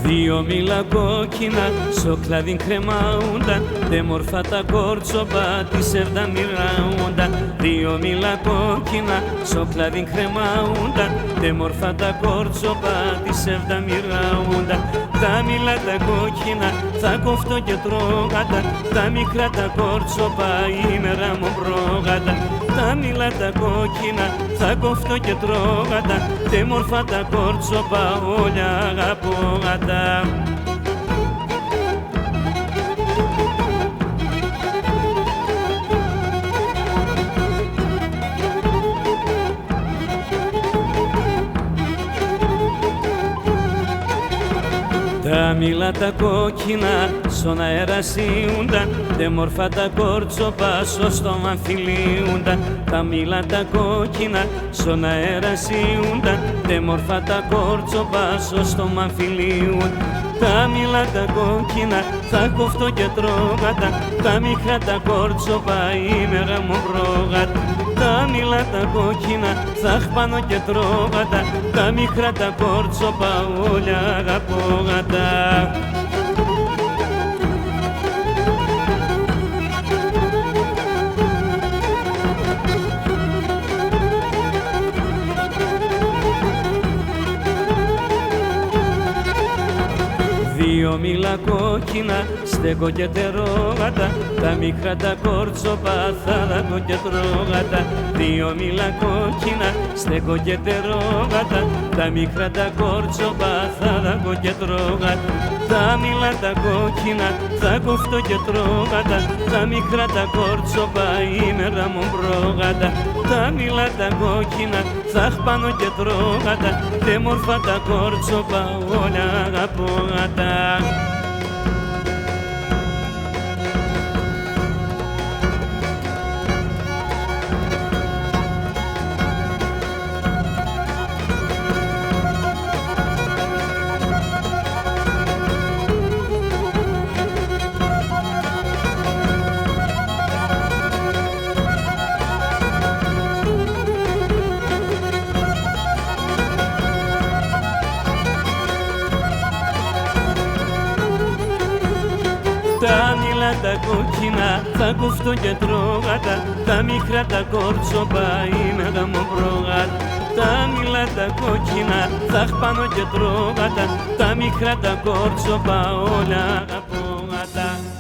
Δύο μήλα κόκκινα στο κλαδί κρεμάουνταν, τε μορφά τα κόρτσοπα της εύδα μοιράουνταν. Δύο μήλα κόκκινα στο κλαδί κρεμάουνταν, τε μορφά τα κόρτσοπα της εύδα μοιράουνταν. Τα μήλα τα κόκκινα θα κοφτώ και τρώγατα, τα μικρά τα κόρτσοπα η μέρα μου μπρόγατα. Τα μήλα τα κόκκινα θα κοφτώ και τρώγατα, τε μορφά τα κόρτσοπα όλα αγαπώγατα. Τα μήλα τα κόκκινα στον αέρα σύουνταν, τε μορφά τα κόρτσοπα στο στόμα φιλίουνταν. Τα μήλα τα κόκκινα στον αέρα σύουνταν, τε μορφά τα κόρτσοπα στο στόμα φιλίουνταν. Τα μήλα τα κόκκινα θα κοφτώ και τρώγατα, τα μικρά τα κόρτσοπα η μέρα μου μπρόγατα. Τα μήλα τα κόκκινα θα χπάνω και τρώγατα, τα μικρά τα κόρτσοπα όλα αγαπώγατα. Δύο μήλα κόκκινα στέκω και τερόγατα, τα μικρά τα κόρτσοπα θα δάκω και τρώγατα. Δύο μήλα κόκκινα στέκω και τερόγατα, τα μικρά τα κόρτσοπα θα δάκω και τρώγατα. Τα μήλα τα κόκκινα θα κοφτώ και τρώγατα, τα μικρά τα κόρτσοπα η μέρα μου μπρόγατα. Τα μήλα τα κόκκινα θα χπάνω και τρώγατα, τε μορφά τα κόρτσοπα όλα αγαπώγατα. Τα μήλα τα κόκκινα θα κοφτώ και τρώγατα, τα μικρά τα κόρτσοπα η μέρα μου μπρόγατα. Τα μήλα τα κόκκινα θα χπάνω και τρώγατα, τα μικρά τα κόρτσοπα όλα αγαπώγατα.